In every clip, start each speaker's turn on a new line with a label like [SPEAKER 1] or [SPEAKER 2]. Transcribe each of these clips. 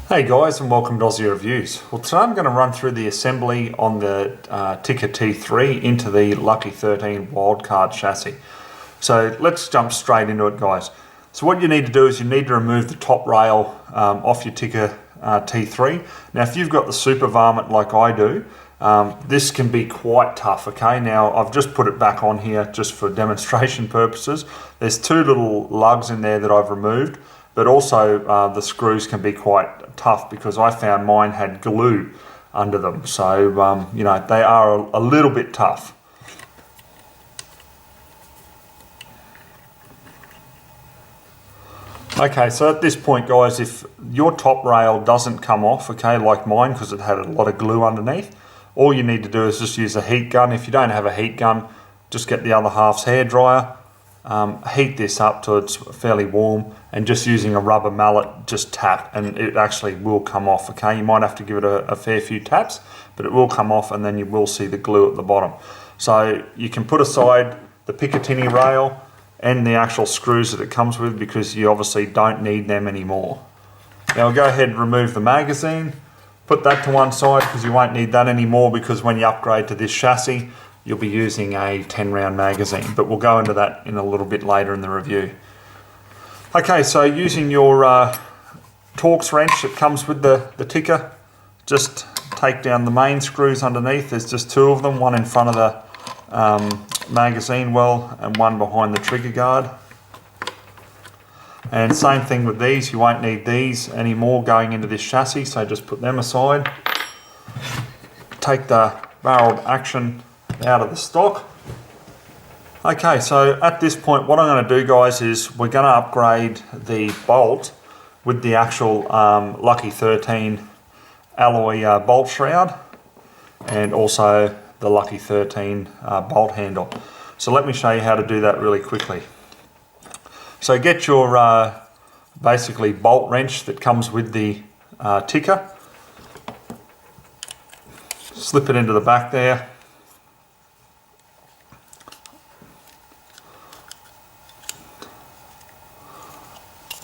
[SPEAKER 1] Hey guys, and welcome to Aussie Reviews. Well, today I'm going to run through the assembly on the Tikka T3 into the Lucky 13 Wildcard chassis. So let's jump straight into it, guys. So what you need to do is you need to remove the top rail off your Tikka T3. Now if you've got the super varmint like I do, this can be quite tough, okay? Now I've just put it back on here just for demonstration purposes. There's two little lugs in there that I've removed, but also the screws can be quite tough because I found mine had glue under them. So, you know, they are a little bit tough. Okay, so at this point, guys, if your top rail doesn't come off, okay, like mine, because it had a lot of glue underneath, all you need to do is just use a heat gun. If you don't have a heat gun, just get the other half's hairdryer, heat this up till it's fairly warm, and just using a rubber mallet, just tap, and it actually will come off, okay? You might have to give it a fair few taps, but it will come off, and then you will see the glue at the bottom. So you can put aside the Picatinny rail and the actual screws that it comes with because you obviously don't need them anymore. Now we'll go ahead and remove the magazine, put that to one side because you won't need that anymore because when you upgrade to this chassis, you'll be using a 10-round magazine, but we'll go into that in a little bit later in the review. Okay, so using your Torx wrench that comes with the Tikka, just take down the main screws underneath. There's just two of them, one in front of the magazine well and one behind the trigger guard. And same thing with these, you won't need these anymore going into this chassis, so just put them aside. Take the barreled action out of the stock. Okay, so at this point what I'm going to do, guys, is we're going to upgrade the bolt with the actual Lucky 13 alloy bolt shroud and also the Lucky 13 bolt handle. So let me show you how to do that really quickly. So get your basically bolt wrench that comes with the Tikka, slip it into the back there.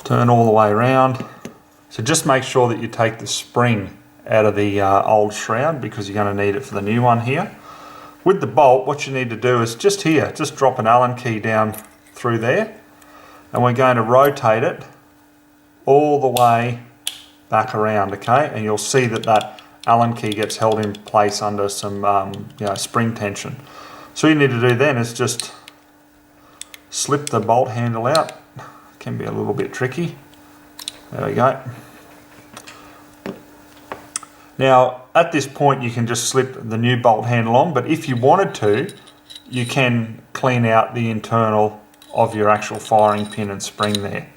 [SPEAKER 1] Turn all the way around. So just make sure that you take the spring out of the old shroud because you're going to need it for the new one here. With the bolt, what you need to do is just here, just drop an Allen key down through there, and we're going to rotate it all the way back around, okay? And you'll see that that Allen key gets held in place under some spring tension. So all you need to do then is just slip the bolt handle out. Can be a little bit tricky. There we go. Now at this point you can just slip the new bolt handle on, but if you wanted to, you can clean out the internal of your actual firing pin and spring there.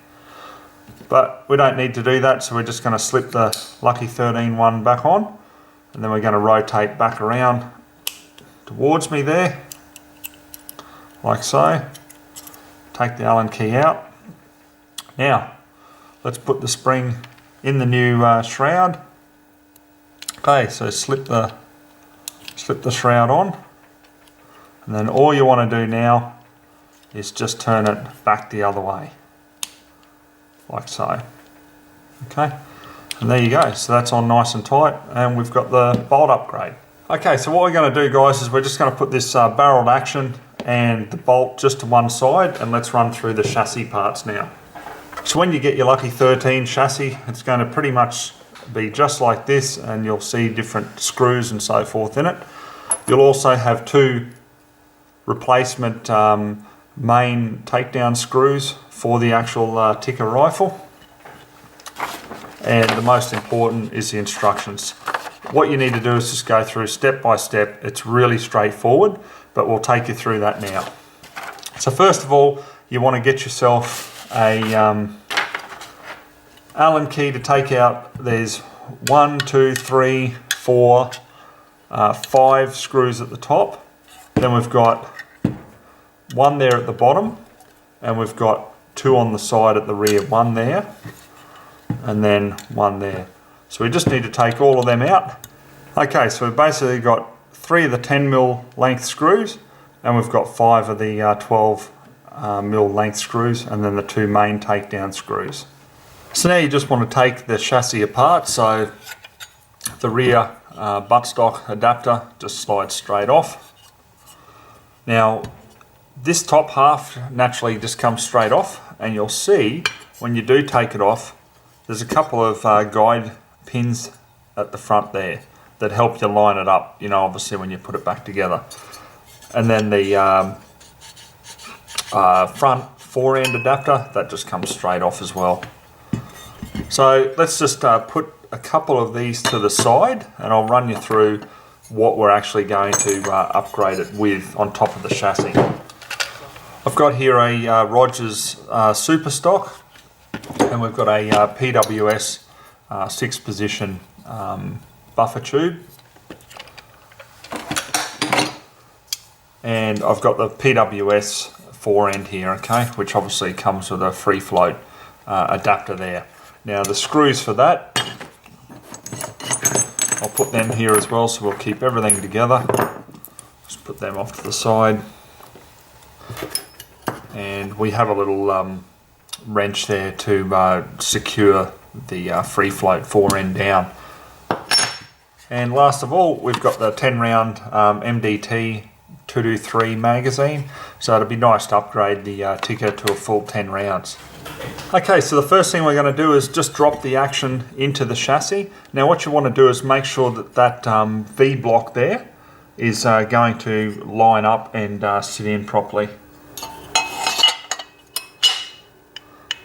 [SPEAKER 1] But we don't need to do that, so we're just going to slip the Lucky 13 one back on, and then we're going to rotate back around towards me there, like so. Take the Allen key out. Now, let's put the spring in the new shroud. Okay, so slip the shroud on, and then all you want to do now is just turn it back the other way, like so. Okay, and there you go. So that's on nice and tight, and we've got the bolt upgrade. Okay, so what we're going to do, guys, is we're just going to put this barreled action and the bolt just to one side, and let's run through the chassis parts now. So when you get your Lucky 13 chassis, it's going to pretty much be just like this, and you'll see different screws and so forth in it. You'll also have two replacement main takedown screws for the actual Tikka rifle. And the most important is the instructions. What you need to do is just go through step by step. It's really straightforward, but we'll take you through that now. So first of all, you want to get yourself a Allen key to take out. There's 1, 2, 3, 4, 5 screws at the top. Then we've got one there at the bottom, and we've got two on the side at the rear, one there, and then one there. So we just need to take all of them out. Okay, so we've basically got 3 of the 10mm length screws, and we've got 5 of the 12 mil length screws, and then the 2 main takedown screws. So now you just want to take the chassis apart. So the rear buttstock adapter just slides straight off. Now this top half naturally just comes straight off, and you'll see when you do take it off, there's a couple of guide pins at the front there that help you line it up, you know, obviously when you put it back together. And then the front fore end adapter, that just comes straight off as well. So let's just put a couple of these to the side, and I'll run you through what we're actually going to upgrade it with on top of the chassis. I've got here a Rogers Super Stock, and we've got a PWS 6-position buffer tube, and I've got the PWS fore end here, okay, which obviously comes with a free float adapter there. Now the screws for that, I'll put them here as well, so we'll keep everything together. Just put them off to the side, and we have a little wrench there to secure the free float fore end down. And last of all, we've got the 10 round MDT 223 magazine, so it'd be nice to upgrade the Tikka to a full 10 rounds. Okay, so the first thing we're going to do is just drop the action into the chassis. Now what you want to do is make sure that that V block there is going to line up and sit in properly.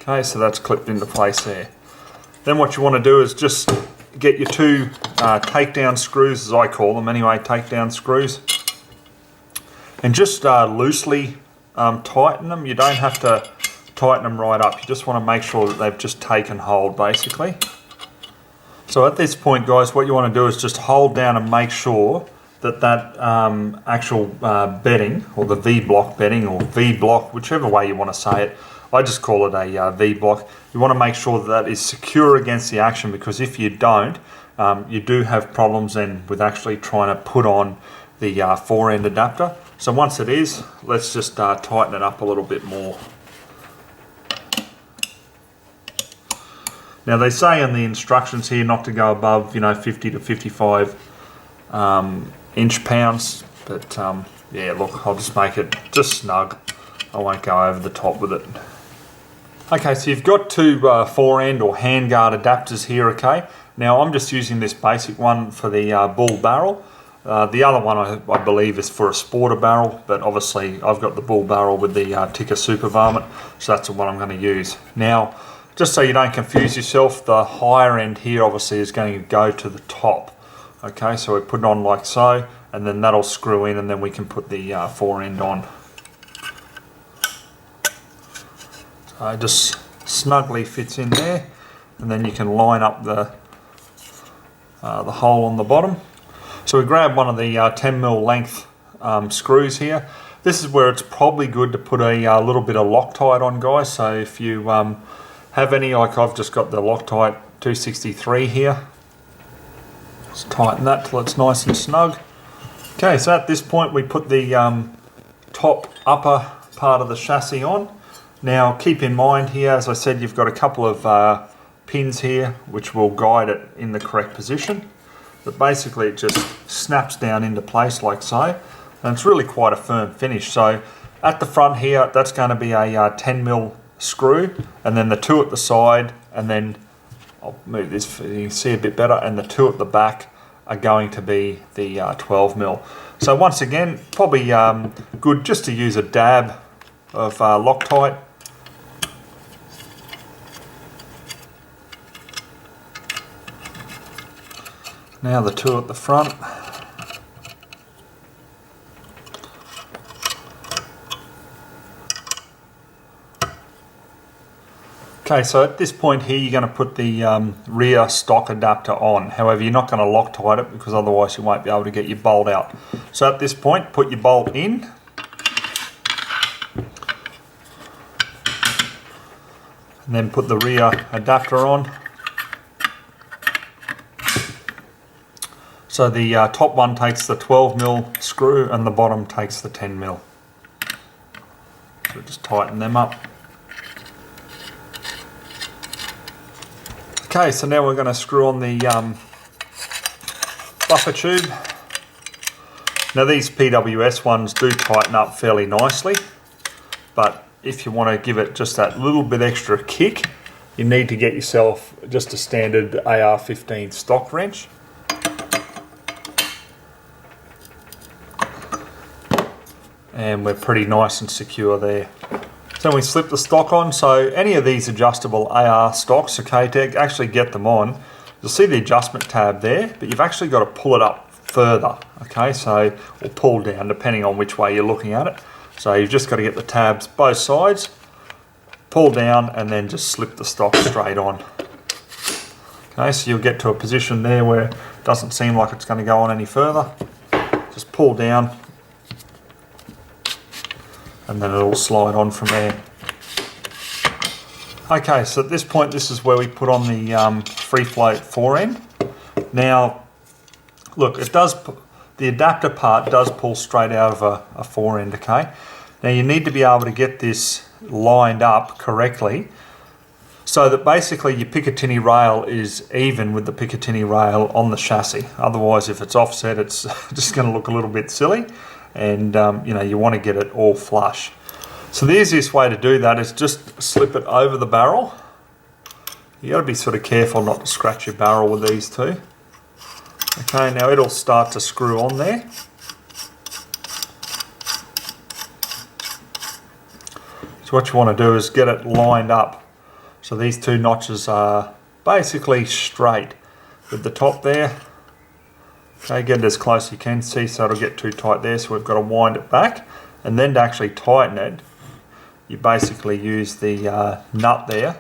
[SPEAKER 1] Okay, so that's clipped into place there. Then what you want to do is just get your two takedown screws, as I call them anyway, takedown screws, and just loosely tighten them. You don't have to tighten them right up. You just want to make sure that they've just taken hold, basically. So at this point, guys, what you want to do is just hold down and make sure that that actual bedding, or the V-block bedding, or V-block, whichever way you want to say it, I just call it a V-block. You want to make sure that that is secure against the action, because if you don't, you do have problems then with actually trying to put on the fore end adapter. So once it is, let's just tighten it up a little bit more. Now they say in the instructions here not to go above, you know, 50 to 55 inch-pounds, but yeah, look, I'll just make it just snug. I won't go over the top with it. Okay, so you've got two fore end or handguard adapters here, okay? Now I'm just using this basic one for the bull barrel. The other one I believe is for a sporter barrel, but obviously I've got the bull barrel with the Tikka Super Varmint, so that's the one I'm going to use. Now, just so you don't confuse yourself, the higher end here obviously is going to go to the top. Okay, so we put it on like so, and then that'll screw in, and then we can put the fore end on. So it just snugly fits in there, and then you can line up the hole on the bottom. So we grab one of the 10mm length screws here. This is where it's probably good to put a little bit of Loctite on, guys. So if you have any, like I've just got the Loctite 263 here. Just tighten that till it's nice and snug. Okay, so at this point we put the top upper part of the chassis on. Now keep in mind here, as I said, you've got a couple of pins here which will guide it in the correct position. But basically it just snaps down into place like so, and it's really quite a firm finish. So at the front here, that's going to be a 10mm screw, and then the two at the side, and then I'll move this so you can see a bit better, and the two at the back are going to be the 12mm. So once again, probably good just to use a dab of Loctite. Now the two at the front. Okay, so at this point here you're going to put the rear stock adapter on. However, you're not going to Loctite it because otherwise you won't be able to get your bolt out. So at this point, put your bolt in. And then put the rear adapter on. So the top one takes the 12mm screw and the bottom takes the 10mm. So just tighten them up. Okay, so now we're going to screw on the buffer tube. Now these PWS ones do tighten up fairly nicely, but if you want to give it just that little bit extra kick, you need to get yourself just a standard AR-15 stock wrench. And we're pretty nice and secure there. So we slip the stock on. So any of these adjustable AR stocks, okay, to actually get them on, you'll see the adjustment tab there, but you've actually got to pull it up further, okay, so, or pull down depending on which way you're looking at it. So you've just got to get the tabs both sides, pull down, and then just slip the stock straight on. Okay, so you'll get to a position there where it doesn't seem like it's going to go on any further. Just pull down, and then it'll slide on from there. Okay, so at this point, this is where we put on the free float forend. Now, look, it does, the adapter part does pull straight out of a forend, okay? Now you need to be able to get this lined up correctly so that basically your Picatinny rail is even with the Picatinny rail on the chassis. Otherwise, if it's offset, it's just going to look a little bit silly, and you know, you want to get it all flush. So the easiest way to do that is just slip it over the barrel. You got to be sort of careful not to scratch your barrel with these two. Okay, now it'll start to screw on there. So what you want to do is get it lined up. So these two notches are basically straight with the top there. Okay, get it as close as you can see so it'll get too tight there, so we've got to wind it back. And then to actually tighten it, you basically use the nut there.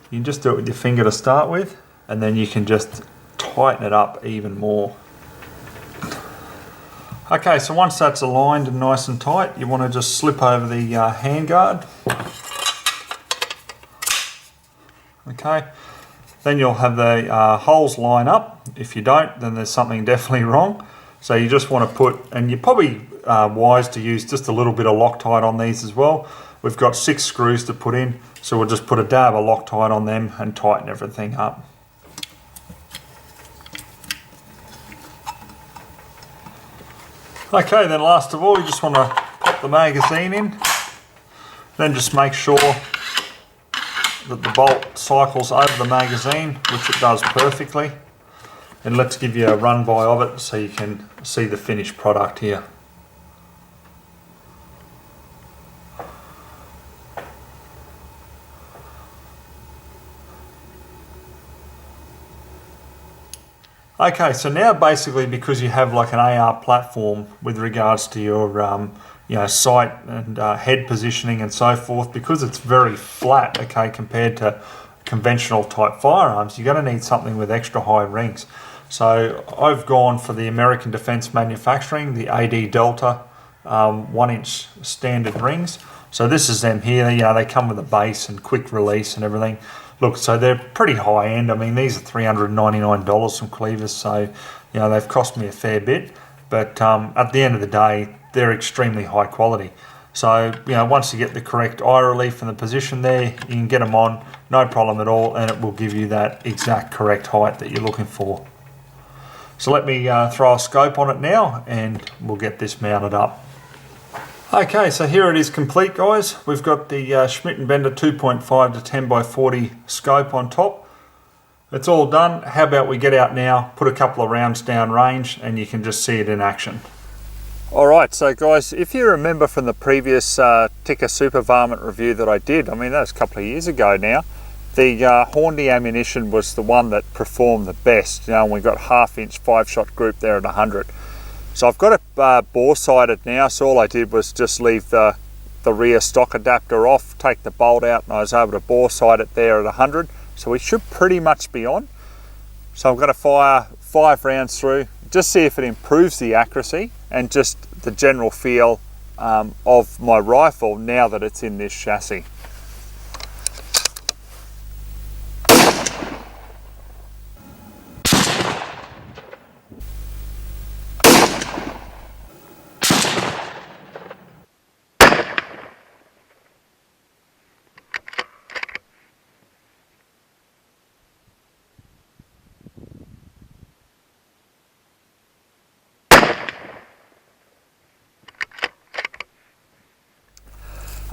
[SPEAKER 1] You can just do it with your finger to start with, and then you can just tighten it up even more. Okay, so once that's aligned and nice and tight, you want to just slip over the handguard. Okay, then you'll have the holes line up. If you don't, then there's something definitely wrong. So you just want to put, and you're probably wise to use just a little bit of Loctite on these as well. We've got 6 screws to put in, so we'll just put a dab of Loctite on them and tighten everything up. Okay, then last of all, you just want to pop the magazine in. Then just make sure that the bolt cycles over the magazine, which it does perfectly. And let's give you a run by of it so you can see the finished product here. Okay, so now basically because you have like an AR platform with regards to your you know, sight and head positioning and so forth, because it's very flat, okay, compared to conventional type firearms, you're going to need something with extra high rings. So I've gone for the American Defense Manufacturing, the AD Delta 1-inch standard rings. So this is them here. You know, they come with a base and quick release and everything. Look, so they're pretty high end. I mean, these are $399 from Cleavers, so you know, they've cost me a fair bit. But at the end of the day, they're extremely high quality. So you know, once you get the correct eye relief and the position there, you can get them on, no problem at all, and it will give you that exact correct height that you're looking for. So let me throw a scope on it now, and we'll get this mounted up. Okay, so here it is complete, guys. We've got the Schmidt & Bender 2.5 to 10 by 40 scope on top. It's all done. How about we get out now, put a couple of rounds down range, and you can just see it in action. Alright, so guys, if you remember from the previous Tikka Super Varmint review that I did, I mean that was a couple of years ago now, the Hornady ammunition was the one that performed the best. You know, and we got 1/2-inch 5-shot group there at 100. So I've got it bore sighted now, so all I did was just leave the rear stock adapter off, take the bolt out, and I was able to bore sight it there at 100. So we should pretty much be on. So I'm going to fire 5 rounds through, just see if it improves the accuracy and just the general feel of my rifle now that it's in this chassis.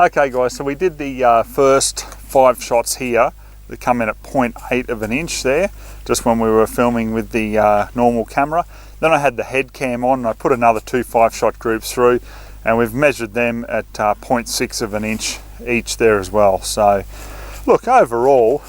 [SPEAKER 1] Okay guys, so we did the first 5 shots here. They come in at 0.8 of an inch there, just when we were filming with the normal camera. Then I had the head cam on and I put another 2 5-shot groups through, and we've measured them at 0.6 of an inch each there as well. So look, overall,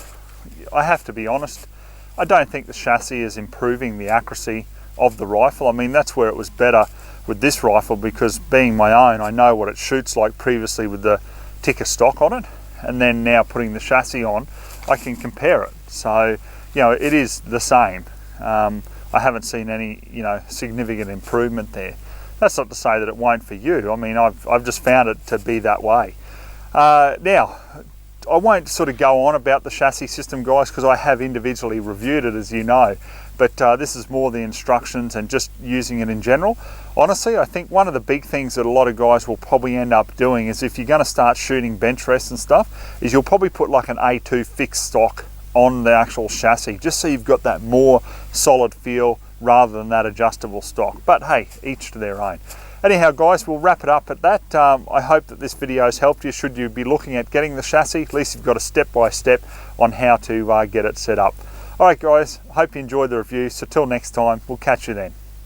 [SPEAKER 1] I have to be honest, I don't think the chassis is improving the accuracy of the rifle. I mean, that's where it was better with this rifle, because being my own, I know what it shoots like previously with the Tikka stock on it, and then now putting the chassis on, I can compare it. So, you know, it is the same. I haven't seen any, you know, significant improvement there. That's not to say that it won't for you. I mean, I've just found it to be that way. Now, I won't sort of go on about the chassis system, guys, because I have individually reviewed it, as you know. But this is more the instructions and just using it in general. Honestly, I think one of the big things that a lot of guys will probably end up doing is, if you're going to start shooting bench rests and stuff, is you'll probably put like an A2 fixed stock on the actual chassis, just so you've got that more solid feel rather than that adjustable stock. But hey, each to their own. Anyhow guys, we'll wrap it up at that. I hope that this video has helped you. Should you be looking at getting the chassis, at least you've got a step-by-step on how to get it set up. Alright guys, hope you enjoyed the review. So till next time, we'll catch you then.